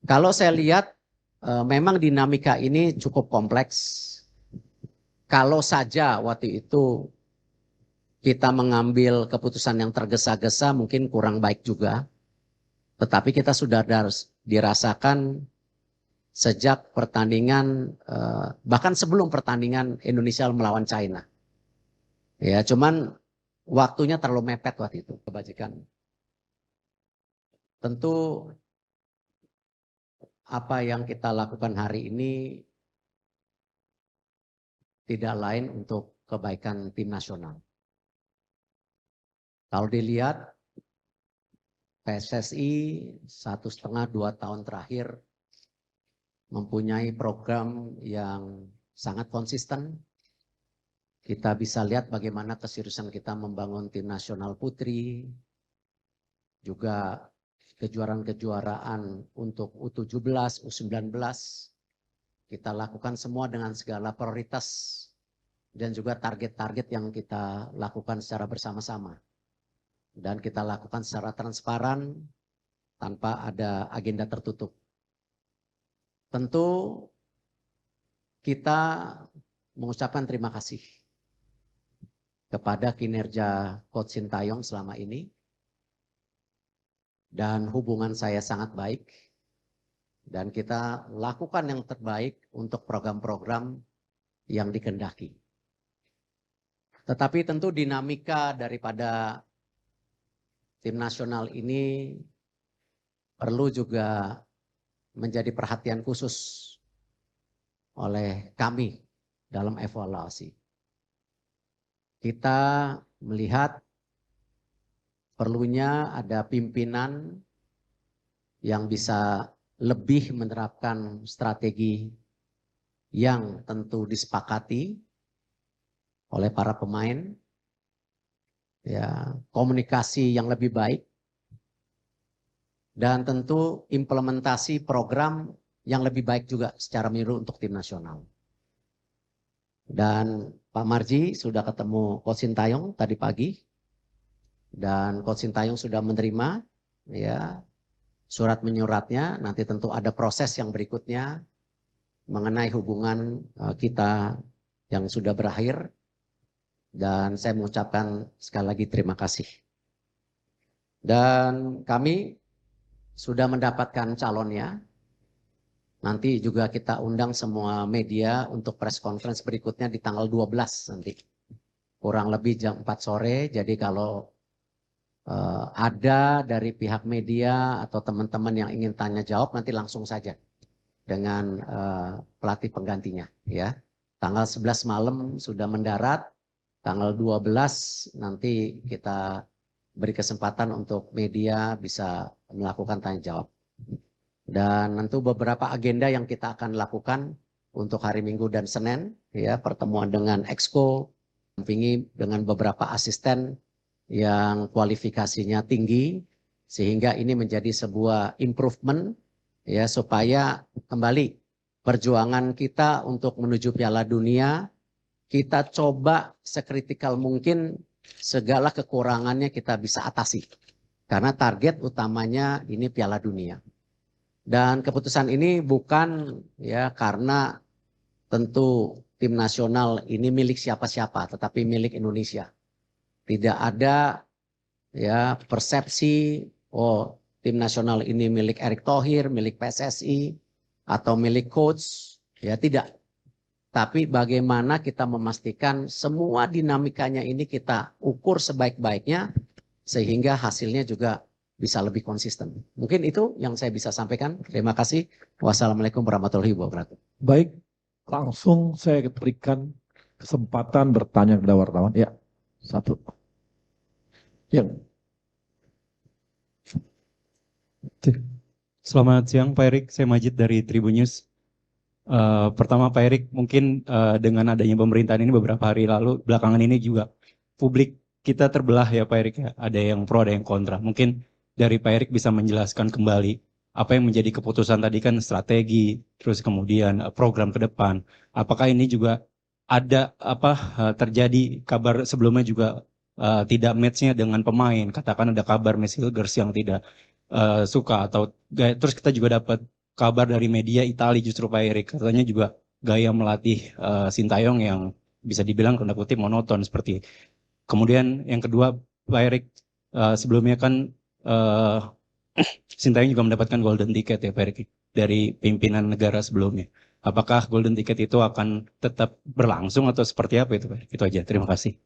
Kalau saya lihat memang dinamika ini cukup kompleks. Kalau saja waktu itu kita mengambil keputusan yang tergesa-gesa mungkin kurang baik juga. Tetapi kita sudah dirasakan sejak pertandingan, bahkan sebelum pertandingan Indonesia melawan China. Ya, cuman waktunya terlalu mepet waktu itu, kebajikan. Tentu apa yang kita lakukan hari ini tidak lain untuk kebaikan tim nasional. Kalau dilihat PSSI 1,5-2 tahun terakhir mempunyai program yang sangat konsisten. Kita bisa lihat bagaimana keseriusan kita membangun tim nasional putri, juga kejuaraan-kejuaraan untuk U17, U19. Kita lakukan semua dengan segala prioritas dan juga target-target yang kita lakukan secara bersama-sama. Dan kita lakukan secara transparan tanpa ada agenda tertutup. Tentu kita mengucapkan terima kasih kepada kinerja Coach Sintayong selama ini. Dan hubungan saya sangat baik. Dan kita lakukan yang terbaik untuk program-program yang dikehendaki. Tetapi tentu dinamika daripada tim nasional ini perlu juga menjadi perhatian khusus oleh kami dalam evaluasi. Kita melihat perlunya ada pimpinan yang bisa lebih menerapkan strategi yang tentu disepakati oleh para pemain, ya, komunikasi yang lebih baik, dan tentu implementasi program yang lebih baik juga secara menyeluruh untuk tim nasional. Dan Pak Marji sudah ketemu Coach Sintayong tadi pagi, dan Coach Sintayong sudah menerima ya surat menyuratnya. Nanti tentu ada proses yang berikutnya mengenai hubungan kita yang sudah berakhir. Dan saya mengucapkan sekali lagi terima kasih. Dan kami sudah mendapatkan calonnya. Nanti juga kita undang semua media untuk press conference berikutnya di tanggal 12 nanti. Kurang lebih jam 4 sore. Jadi kalau ada dari pihak media atau teman-teman yang ingin tanya jawab, nanti langsung saja dengan pelatih penggantinya. Ya. Tanggal 11 malam sudah mendarat. Tanggal 12 nanti kita beri kesempatan untuk media bisa melakukan tanya jawab. Dan tentu beberapa agenda yang kita akan lakukan untuk hari Minggu dan Senin, ya, pertemuan dengan Exco, dampingi dengan beberapa asisten yang kualifikasinya tinggi, sehingga ini menjadi sebuah improvement, ya, supaya kembali perjuangan kita untuk menuju Piala Dunia, kita coba sekritikal mungkin segala kekurangannya kita bisa atasi. Karena target utamanya ini Piala Dunia. Dan keputusan ini bukan ya karena tentu tim nasional ini milik siapa-siapa, tetapi milik Indonesia. Tidak ada ya persepsi tim nasional ini milik Erick Thohir, milik PSSI atau milik coach, ya tidak. Tapi bagaimana kita memastikan semua dinamikanya ini kita ukur sebaik-baiknya sehingga hasilnya juga bisa lebih konsisten. Mungkin itu yang saya bisa sampaikan. Terima kasih. Wassalamualaikum warahmatullahi wabarakatuh. Baik, langsung saya berikan kesempatan bertanya kepada wartawan. Ya, satu. Ya. Selamat siang Pak Erik, saya Majid dari Tribun News. Pertama Pak Erik, mungkin dengan adanya pemerintahan ini beberapa hari lalu, belakangan ini juga publik kita terbelah ya Pak Erik ya, ada yang pro, ada yang kontra. Mungkin dari Pak Erik bisa menjelaskan kembali apa yang menjadi keputusan tadi kan strategi, terus kemudian program ke depan. Apakah ini juga ada terjadi kabar sebelumnya juga tidak match-nya dengan pemain, katakan ada kabar Messi Hilgers yang tidak suka atau terus kita juga dapat kabar dari media Italia justru Pak Erik, katanya juga gaya melatih Sintayong yang bisa dibilang tanda kutip monoton seperti. Kemudian yang kedua Pak Erik, sebelumnya kan Sintayong juga mendapatkan golden ticket ya Pak Erik dari pimpinan negara sebelumnya. Apakah golden ticket itu akan tetap berlangsung atau seperti apa itu Pak Erik? Itu aja, terima kasih.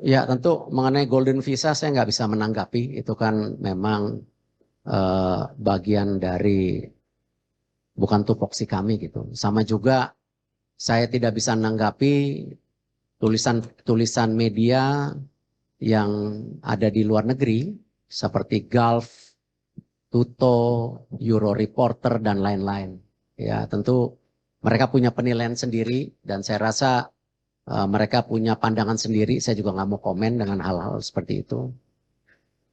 Ya tentu mengenai golden visa saya nggak bisa menanggapi, itu kan memang bagian dari bukan tupoksi kami gitu. Sama juga saya tidak bisa menanggapi tulisan media yang ada di luar negeri seperti Gulf, Tuto, Euro Reporter dan lain-lain. Ya tentu mereka punya penilaian sendiri dan saya rasa mereka punya pandangan sendiri. Saya juga nggak mau komen dengan hal-hal seperti itu.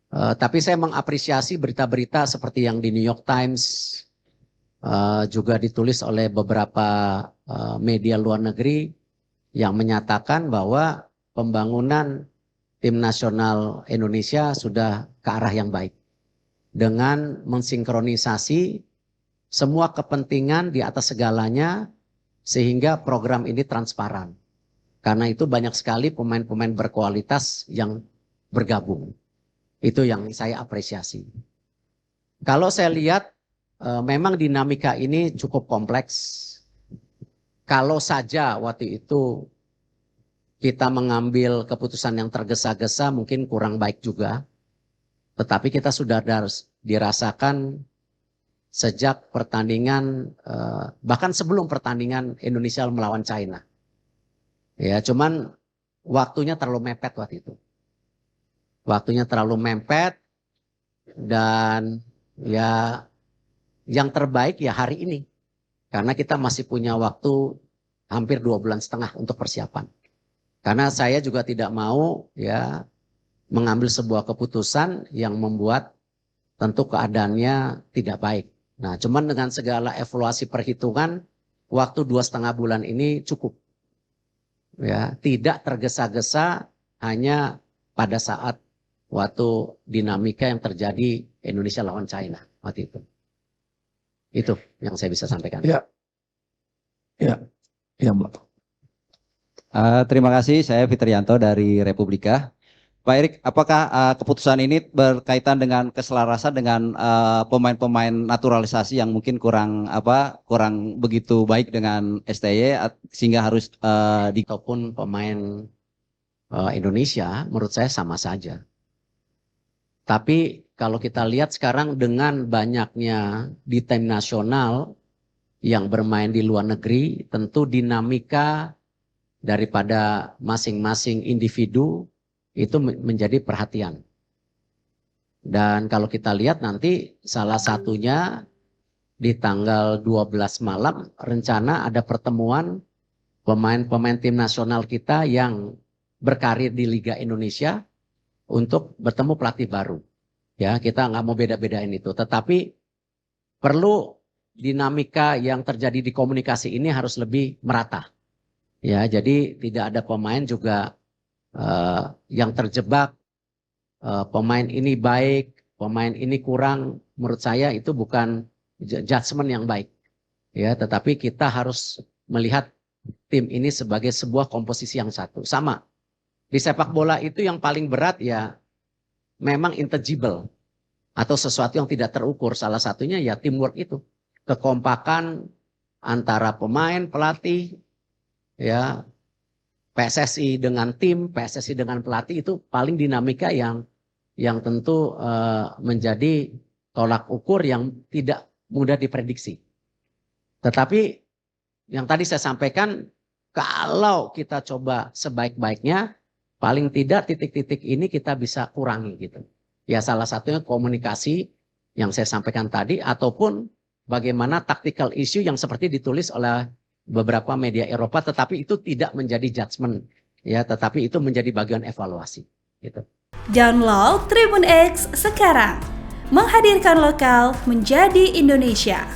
Tapi saya mengapresiasi berita-berita seperti yang di New York Times, juga ditulis oleh beberapa media luar negeri yang menyatakan bahwa pembangunan tim nasional Indonesia sudah ke arah yang baik. Dengan mensinkronisasi semua kepentingan di atas segalanya sehingga program ini transparan. Karena itu banyak sekali pemain-pemain berkualitas yang bergabung. Itu yang saya apresiasi. Kalau saya lihat memang dinamika ini cukup kompleks. Kalau saja waktu itu kita mengambil keputusan yang tergesa-gesa mungkin kurang baik juga. Tetapi kita sudah dirasakan sejak pertandingan, bahkan sebelum pertandingan Indonesia melawan China. Ya, cuman waktunya terlalu mepet waktu itu. Waktunya terlalu mepet dan ya yang terbaik ya hari ini. Karena kita masih punya waktu hampir 2,5 bulan untuk persiapan. Karena saya juga tidak mau ya mengambil sebuah keputusan yang membuat tentu keadaannya tidak baik. Nah, cuman dengan segala evaluasi perhitungan, waktu 2,5 bulan ini cukup. Ya, tidak tergesa-gesa hanya pada saat waktu dinamika yang terjadi Indonesia lawan China waktu itu. Itu yang saya bisa sampaikan. Ya, Mbak. Terima kasih, saya Fitrianto dari Republika. Pak Erik, apakah keputusan ini berkaitan dengan keselarasan dengan pemain-pemain naturalisasi yang mungkin kurang begitu baik dengan STY sehingga harus Ataupun pemain Indonesia menurut saya sama saja. Tapi kalau kita lihat sekarang dengan banyaknya di tim nasional yang bermain di luar negeri, tentu dinamika daripada masing-masing individu itu menjadi perhatian. Dan kalau kita lihat nanti salah satunya di tanggal 12 malam rencana ada pertemuan pemain-pemain tim nasional kita yang berkarir di Liga Indonesia untuk bertemu pelatih baru. Ya, kita nggak mau beda-bedain itu. Tetapi perlu dinamika yang terjadi di komunikasi ini harus lebih merata. Ya, jadi tidak ada pemain juga yang terjebak. Pemain ini baik, pemain ini kurang. Menurut saya itu bukan judgement yang baik. Ya, tetapi kita harus melihat tim ini sebagai sebuah komposisi yang satu. Sama. Di sepak bola itu yang paling berat ya memang intangible atau sesuatu yang tidak terukur. Salah satunya ya teamwork itu. Kekompakan antara pemain, pelatih, ya PSSI dengan tim, PSSI dengan pelatih itu paling dinamika yang tentu menjadi tolak ukur yang tidak mudah diprediksi. Tetapi yang tadi saya sampaikan, kalau kita coba sebaik-baiknya, paling tidak titik-titik ini kita bisa kurangi gitu. Ya salah satunya komunikasi yang saya sampaikan tadi ataupun bagaimana tactical issue yang seperti ditulis oleh beberapa media Eropa, tetapi itu tidak menjadi judgement, ya, tetapi itu menjadi bagian evaluasi. Gitu. Download Tribun X sekarang, menghadirkan lokal menjadi Indonesia.